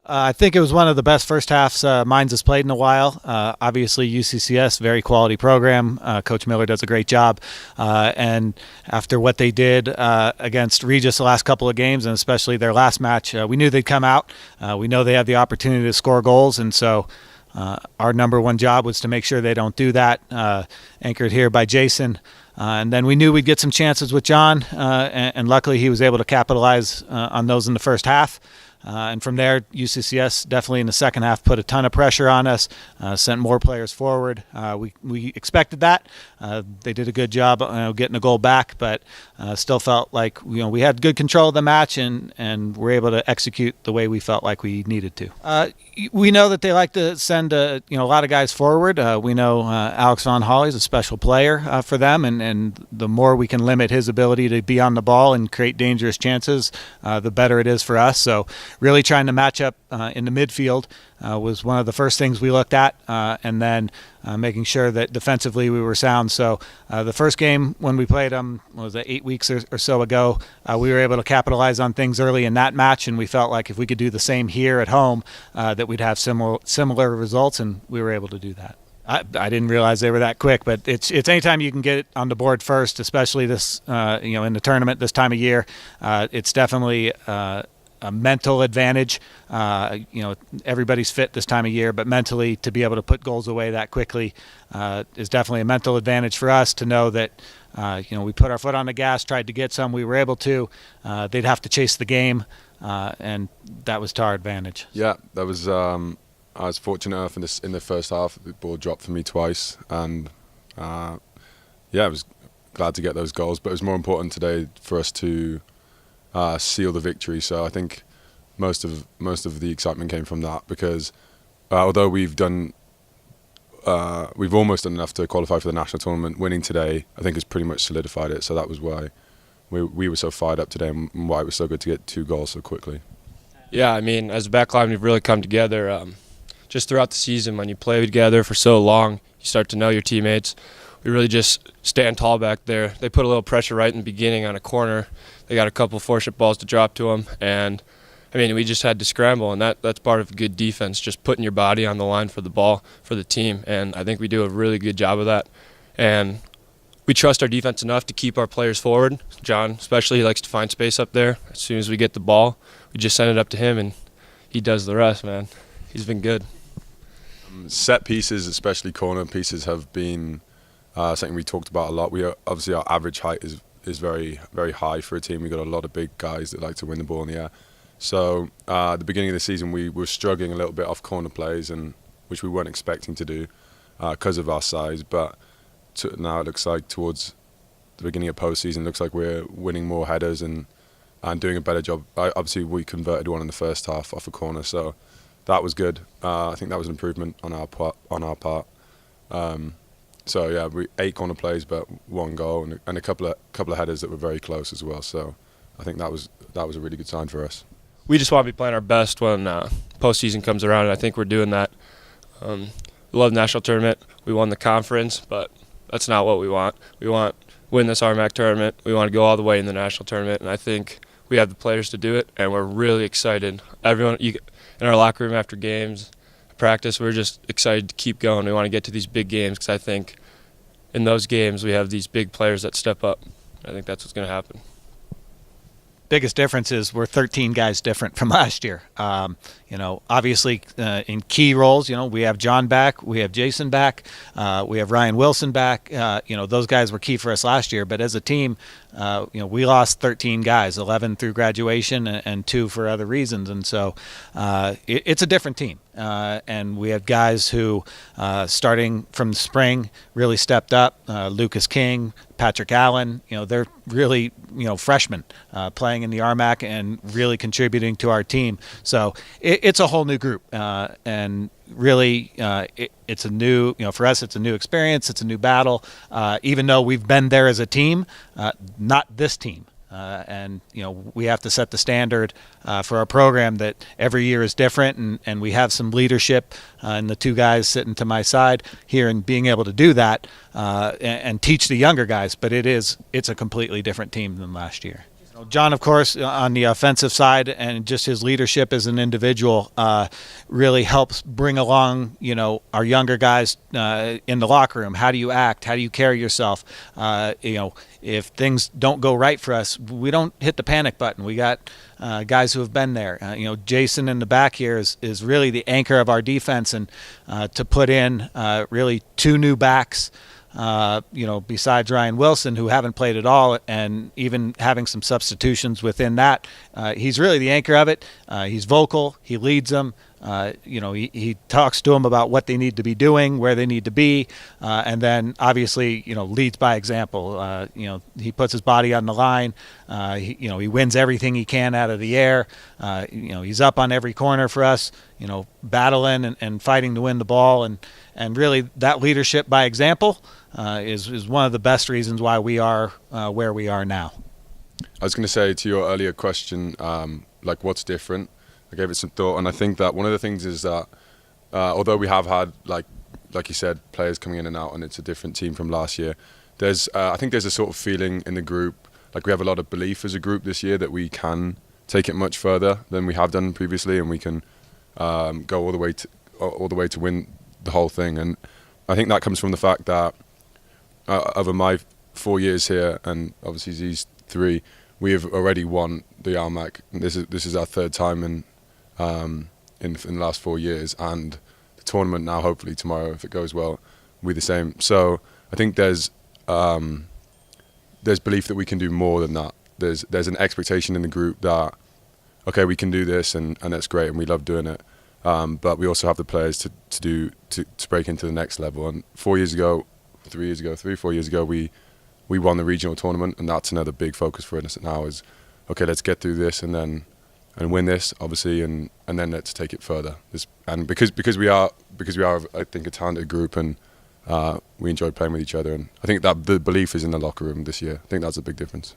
I think it was one of the best first halves Mines has played in a while. Obviously, UCCS, very quality program. Coach Miller does a great job. And after what they did against Regis the last couple of games, and especially their last match, we knew they'd come out. We know they have the opportunity to score goals, and so our number one job was to make sure they don't do that. Anchored here by Jason. And then we knew we'd get some chances with John, and luckily he was able to capitalize on those in the first half. And from there, UCCS definitely in the second half put a ton of pressure on us, sent more players forward. We expected that. They did a good job getting a goal back, but still felt like we had good control of the match and were able to execute the way we felt like we needed to. We know that they like to send a lot of guys forward. We know Alex Von Holly is a special player for them, and the more we can limit his ability to be on the ball and create dangerous chances, the better it is for us. So really trying to match up in the midfield was one of the first things we looked at, and then making sure that defensively we were sound. So the first game when we played them, was it 8 weeks or so ago, we were able to capitalize on things early in that match, and we felt like if we could do the same here at home, that we'd have similar results, and we were able to do that. I didn't realize they were that quick, but it's anytime you can get it on the board first, especially this in the tournament this time of year, it's definitely a mental advantage. Everybody's fit this time of year, but mentally to be able to put goals away that quickly is definitely a mental advantage for us to know that we put our foot on the gas, tried to get some, we were able to. They'd have to chase the game, and that was to our advantage. Yeah, that was. I was fortunate enough in the first half. The ball dropped for me twice, and I was glad to get those goals. But it was more important today for us to seal the victory. So I think most of the excitement came from that, because although we've almost done enough to qualify for the national tournament, winning today I think has pretty much solidified it. So that was why we were so fired up today, and why it was so good to get 2 goals so quickly. Yeah, I mean, as a backline, we've really come together. Just throughout the season, when you play together for so long, you start to know your teammates. We really just stand tall back there. They put a little pressure right in the beginning on a corner. They got a couple 4-shot balls to drop to them, and I mean, we just had to scramble, and that's part of good defense, just putting your body on the line for the ball for the team, and I think we do a really good job of that. And we trust our defense enough to keep our players forward. John especially, he likes to find space up there. As soon as we get the ball, we just send it up to him, and he does the rest, man. He's been good. Set pieces, especially corner pieces, have been something we talked about a lot. Obviously our average height is very, very high for a team. We've got a lot of big guys that like to win the ball in the air. So at the beginning of the season, we were struggling a little bit off corner plays, and which we weren't expecting to do because of our size. But now it looks like towards the beginning of postseason, it looks like we're winning more headers and doing a better job. Obviously, we converted one in the first half off a corner, so that was good. I think that was an improvement on our part. So yeah, 8 corner plays, but 1 goal and a couple of headers that were very close as well. So I think that was a really good sign for us. We just want to be playing our best when postseason comes around, and I think we're doing that. We love the national tournament. We won the conference, but that's not what we want. We want to win this RMAC tournament. We want to go all the way in the national tournament, and I think we have the players to do it, and we're really excited. Everyone in our locker room after games, practice, we're just excited to keep going. We want to get to these big games, because I think in those games we have these big players that step up. I think that's what's going to happen. Biggest difference is we're 13 guys different from last year. Obviously in key roles, we have John back, we have Jason back, we have Ryan Wilson back. Those guys were key for us last year, but as a team, we lost 13 guys, 11 through graduation and 2 for other reasons. And so it's a different team. And we have guys who, starting from the spring, really stepped up. Lucas King, Patrick Allen, they're really, freshmen playing in the RMAC and really contributing to our team. So it's a whole new group. And really, it's a new, for us, it's a new experience. It's a new battle. Even though we've been there as a team, not this team. And we have to set the standard for our program that every year is different, and we have some leadership and the 2 guys sitting to my side here and being able to do that and teach the younger guys, but it's a completely different team than last year. John, of course, on the offensive side, and just his leadership as an individual, really helps bring along, our younger guys in the locker room. How do you act? How do you carry yourself? If things don't go right for us, we don't hit the panic button. We got guys who have been there. Jason in the back here is really the anchor of our defense, and to put in really two new backs. Besides Ryan Wilson, who haven't played at all, and even having some substitutions within that, he's really the anchor of it. He's vocal. He leads them. He talks to them about what they need to be doing, where they need to be, and then obviously, leads by example. He puts his body on the line. He wins everything he can out of the air. He's up on every corner for us, battling and fighting to win the ball, and really that leadership by example is one of the best reasons why we are where we are now. I was going to say to your earlier question, what's different? I gave it some thought, and I think that one of the things is that although we have had, like you said, players coming in and out, and it's a different team from last year, I think there's a sort of feeling in the group, like we have a lot of belief as a group this year that we can take it much further than we have done previously, and we can go all the way to win the whole thing. And I think that comes from the fact that over my 4 years here, and obviously these 3, we have already won the RMAC. This is our 3rd time in the last 4 years, and the tournament now, hopefully tomorrow, if it goes well, will be the same. So I think there's belief that we can do more than that. There's an expectation in the group that, okay, we can do this, and that's great, and we love doing it. But we also have the players to break into the next level. And 4 years ago, 4 years ago, we won the regional tournament, and that's another big focus for us now. Is okay, let's get through this and win this, obviously, and then let's take it further. And because we are, I think, a talented group, and we enjoy playing with each other. And I think that the belief is in the locker room this year. I think that's a big difference.